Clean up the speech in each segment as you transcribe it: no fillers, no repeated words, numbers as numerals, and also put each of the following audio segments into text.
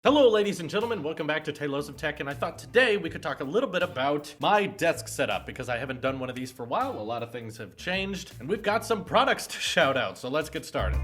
Hello ladies and gentlemen, welcome back to Talos of Tech, and I thought today we could talk a little bit about my desk setup because I haven't done one of these for a while. A lot of things have changed, and we've got some products to shout out, so let's get started.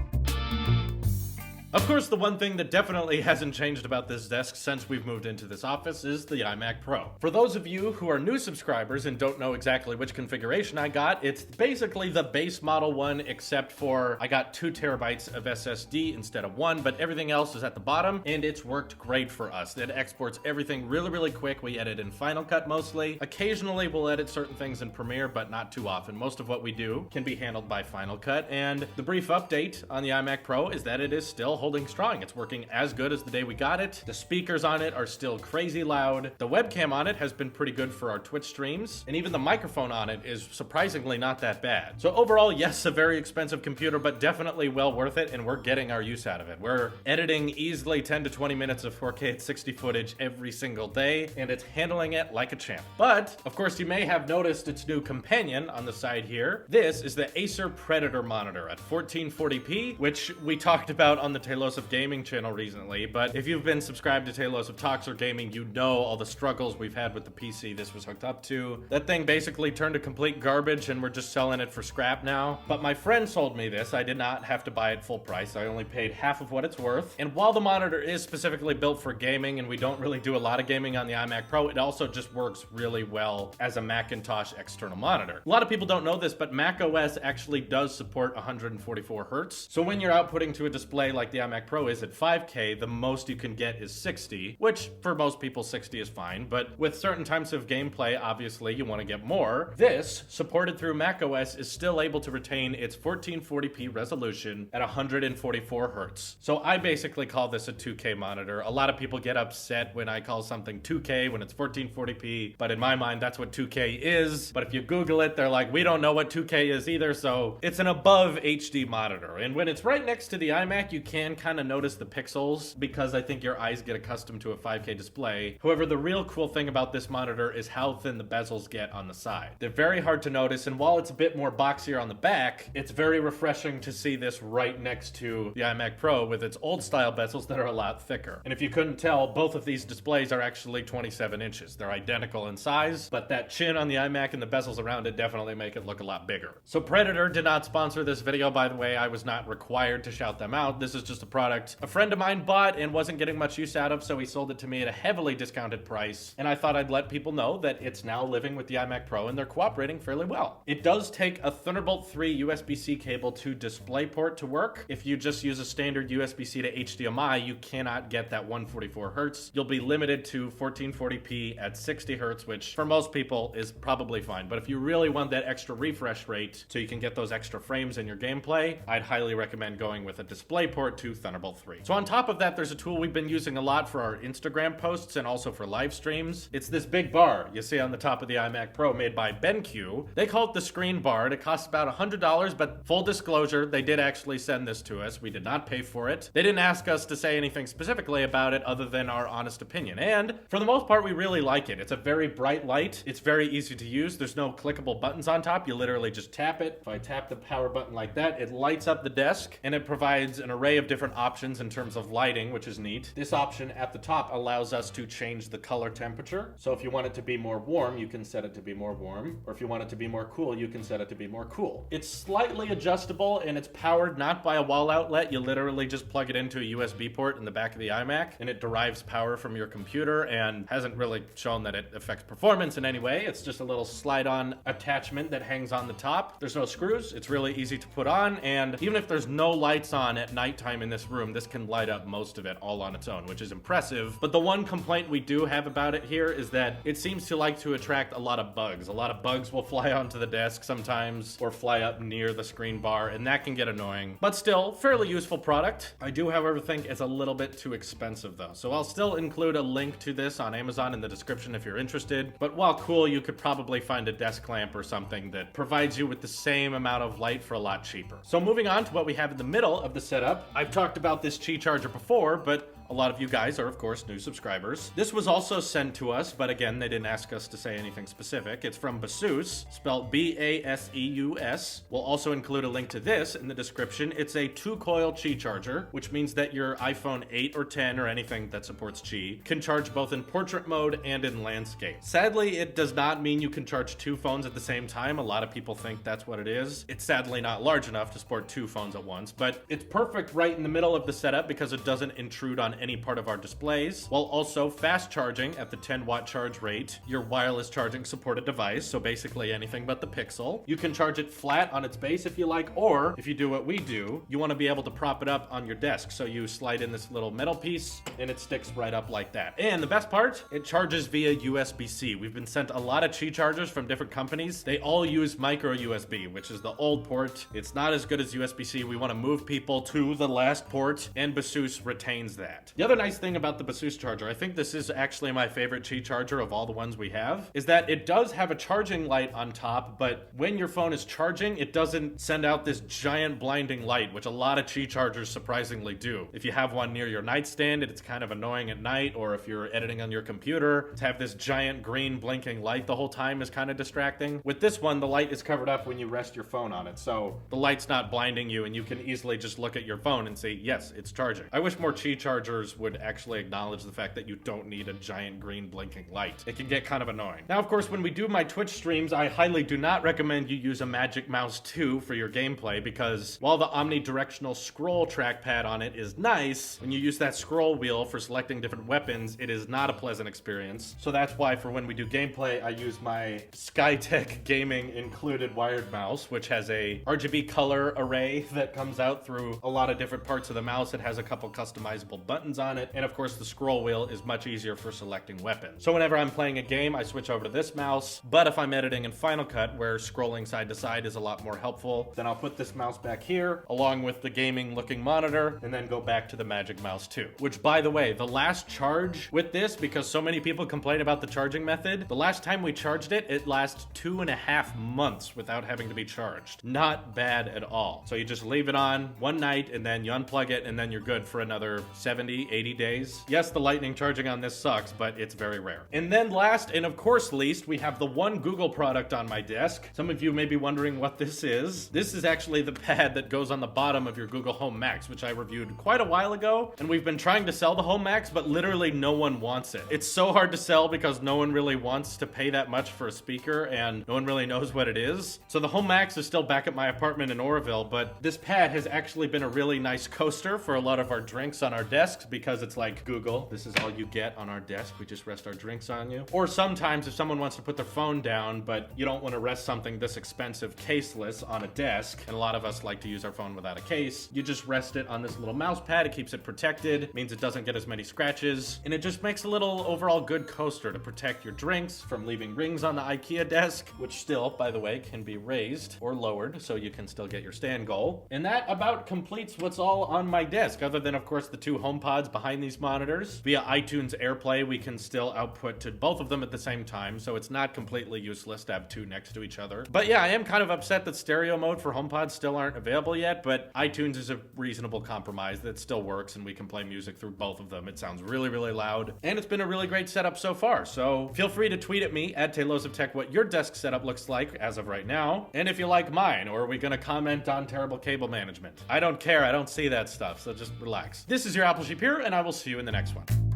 Of course, the one thing that definitely hasn't changed about this desk since we've moved into this office is the iMac Pro. For those of you who are new subscribers and don't know exactly which configuration I got, it's basically the base model one except for I got 2 terabytes of SSD instead of 1, but everything else is at the bottom, and it's worked great for us. It exports everything really quick. We edit in Final Cut mostly. Occasionally we'll edit certain things in Premiere, but not too often. Most of what we do can be handled by Final Cut, and the brief update on the iMac Pro is that it is still holding strong. It's working as good as the day we got it. The speakers on it are still crazy loud. The webcam on it has been pretty good for our Twitch streams, and even the microphone on it is surprisingly not that bad. So overall, yes, a very expensive computer, but definitely well worth it, and we're getting our use out of it. We're editing easily 10 to 20 minutes of 4K at 60 footage every single day, and it's handling it like a champ. But, of course, you may have noticed its new companion on the side here. This is the Acer Predator monitor at 1440p, which we talked about on the Talos of Gaming channel recently, but if you've been subscribed to Talos of Talks or Gaming, you know all the struggles we've had with the PC this was hooked up to. That thing basically turned to complete garbage, and we're just selling it for scrap now. But my friend sold me this. I did not have to buy it full price. I only paid half of what it's worth. And while the monitor is specifically built for gaming, and we don't really do a lot of gaming on the iMac Pro, it also just works really well as a Macintosh external monitor. A lot of people don't know this, but macOS actually does support 144 Hertz. So when you're outputting to a display like the iMac Pro is at 5K, the most you can get is 60, which for most people 60 is fine, but with certain types of gameplay, obviously you want to get more. This, supported through macOS, is still able to retain its 1440p resolution at 144 Hertz. So I basically call this a 2K monitor. A lot of people get upset when I call something 2K when it's 1440p, but in my mind that's what 2K is. But if you Google it, they're like, we don't know what 2K is either, so it's an above HD monitor. And when it's right next to the iMac, you can kind of notice the pixels because I think your eyes get accustomed to a 5K display. However, the real cool thing about this monitor is how thin the bezels get on the side. They're very hard to notice, and while it's a bit more boxier on the back, it's very refreshing to see this right next to the iMac Pro with its old style bezels that are a lot thicker. And if you couldn't tell, both of these displays are actually 27 inches. They're identical in size, but that chin on the iMac and the bezels around it definitely make it look a lot bigger. So Predator did not sponsor this video, by the way. I was not required to shout them out. This is just a product a friend of mine bought and wasn't getting much use out of, so he sold it to me at a heavily discounted price, and I thought I'd let people know that it's now living with the iMac Pro and they're cooperating fairly well. It does take a Thunderbolt 3 USB-C cable to DisplayPort to work. If you just use a standard USB-C to HDMI, you cannot get that 144 Hertz. You'll be limited to 1440p at 60 Hertz, which for most people is probably fine, but if you really want that extra refresh rate so you can get those extra frames in your gameplay, I'd highly recommend going with a DisplayPort to Thunderbolt 3. So on top of that, there's a tool we've been using a lot for our Instagram posts and also for live streams. It's this big bar you see on the top of the iMac Pro made by BenQ. They call it the screen bar. It costs about $100, but full disclosure, they did actually send this to us. We did not pay for it. They didn't ask us to say anything specifically about it other than our honest opinion. And for the most part, we really like it. It's a very bright light. It's very easy to use. There's no clickable buttons on top. You literally just tap it. If I tap the power button like that, it lights up the desk, and it provides an array of different options in terms of lighting, which is neat. This option at the top allows us to change the color temperature. So if you want it to be more warm, you can set it to be more warm. Or if you want it to be more cool, you can set it to be more cool. It's slightly adjustable, and it's powered not by a wall outlet. You literally just plug it into a USB port in the back of the iMac, and it derives power from your computer and hasn't really shown that it affects performance in any way. It's just a little slide-on attachment that hangs on the top. There's no screws. It's really easy to put on, and even if there's no lights on at nighttime in this room, this can light up most of it all on its own, which is impressive. But the one complaint we do have about it here is that it seems to like to attract a lot of bugs. A lot of bugs will fly onto the desk sometimes or fly up near the screen bar, and that can get annoying. But still, fairly useful product. I do, however, think it's a little bit too expensive though. So I'll still include a link to this on Amazon in the description if you're interested. But while cool, you could probably find a desk lamp or something that provides you with the same amount of light for a lot cheaper. So moving on to what we have in the middle of the setup, I've talked about this Qi charger before, but A lot of you guys are, of course, new subscribers. This was also sent to us, but again, they didn't ask us to say anything specific. It's from Baseus, spelled B-A-S-E-U-S. We'll also include a link to this in the description. It's a 2-coil Qi charger, which means that your iPhone 8 or 10 or anything that supports Qi can charge both in portrait mode and in landscape. Sadly, it does not mean you can charge 2 phones at the same time. A lot of people think that's what it is. It's sadly not large enough to support 2 phones at once, but it's perfect right in the middle of the setup because it doesn't intrude on any part of our displays, while also fast charging at the 10-watt charge rate. Your wireless charging supported device, so basically anything but the Pixel. You can charge it flat on its base if you like, or if you do what we do, you want to be able to prop it up on your desk. So you slide in this little metal piece and it sticks right up like that. And the best part, it charges via USB-C. We've been sent a lot of Qi chargers from different companies. They all use micro USB, which is the old port. It's not as good as USB-C. We want to move people to the last port, and Baseus retains that. The other nice thing about the Baseus charger, I think this is actually my favorite Qi charger of all the ones we have, is that it does have a charging light on top, but when your phone is charging, it doesn't send out this giant blinding light, which a lot of Qi chargers surprisingly do. If you have one near your nightstand, it's kind of annoying at night, or if you're editing on your computer, to have this giant green blinking light the whole time is kind of distracting. With this one, the light is covered up when you rest your phone on it, so the light's not blinding you and you can easily just look at your phone and say, yes, it's charging. I wish more Qi chargers would actually acknowledge the fact that you don't need a giant green blinking light. It can get kind of annoying. Now, of course, when we do my Twitch streams, I highly do not recommend you use a Magic Mouse 2 for your gameplay, because while the omnidirectional scroll trackpad on it is nice, when you use that scroll wheel for selecting different weapons, it is not a pleasant experience. So that's why for when we do gameplay, I use my Skytech Gaming included wired mouse, which has a RGB color array that comes out through a lot of different parts of the mouse. It has a couple customizable buttons on it, and of course the scroll wheel is much easier for selecting weapons. So whenever I'm playing a game, I switch over to this mouse, but if I'm editing in Final Cut, where scrolling side to side is a lot more helpful, then I'll put this mouse back here, along with the gaming looking monitor, and then go back to the Magic Mouse 2. Which, by the way, the last charge with this, because so many people complain about the charging method, the last time we charged it, it lasts 2.5 months without having to be charged. Not bad at all. So you just leave it on one night, and then you unplug it, and then you're good for another 70, 80 days. Yes, the lightning charging on this sucks, but it's very rare. And then last, and of course least, we have the one Google product on my desk. Some of you may be wondering what this is. This is actually the pad that goes on the bottom of your Google Home Max, which I reviewed quite a while ago, and we've been trying to sell the Home Max, but literally no one wants it. It's so hard to sell because no one really wants to pay that much for a speaker, and no one really knows what it is. So the Home Max is still back at my apartment in Oroville, but this pad has actually been a really nice coaster for a lot of our drinks on our desks, because it's like, Google, this is all you get on our desk. We just rest our drinks on you. Or sometimes if someone wants to put their phone down, but you don't want to rest something this expensive caseless on a desk, and a lot of us like to use our phone without a case, you just rest it on this little mouse pad. It keeps it protected, means it doesn't get as many scratches, and it just makes a little overall good coaster to protect your drinks from leaving rings on the IKEA desk, which still, by the way, can be raised or lowered so you can still get your stand goal. And that about completes what's all on my desk, other than, of course, the 2 HomePods behind these monitors. Via iTunes AirPlay, we can still output to both of them at the same time, so it's not completely useless to have 2 next to each other. But yeah, I am kind of upset that stereo mode for HomePods still aren't available yet, but iTunes is a reasonable compromise that still works, and we can play music through both of them. It sounds really, really loud, and it's been a really great setup so far. So feel free to tweet at me at TaylosofTech what your desk setup looks like as of right now, and if you like mine, or are we gonna comment on terrible cable management? I don't care, I don't see that stuff, so just relax. This is your Apple Sheep here, and I will see you in the next one.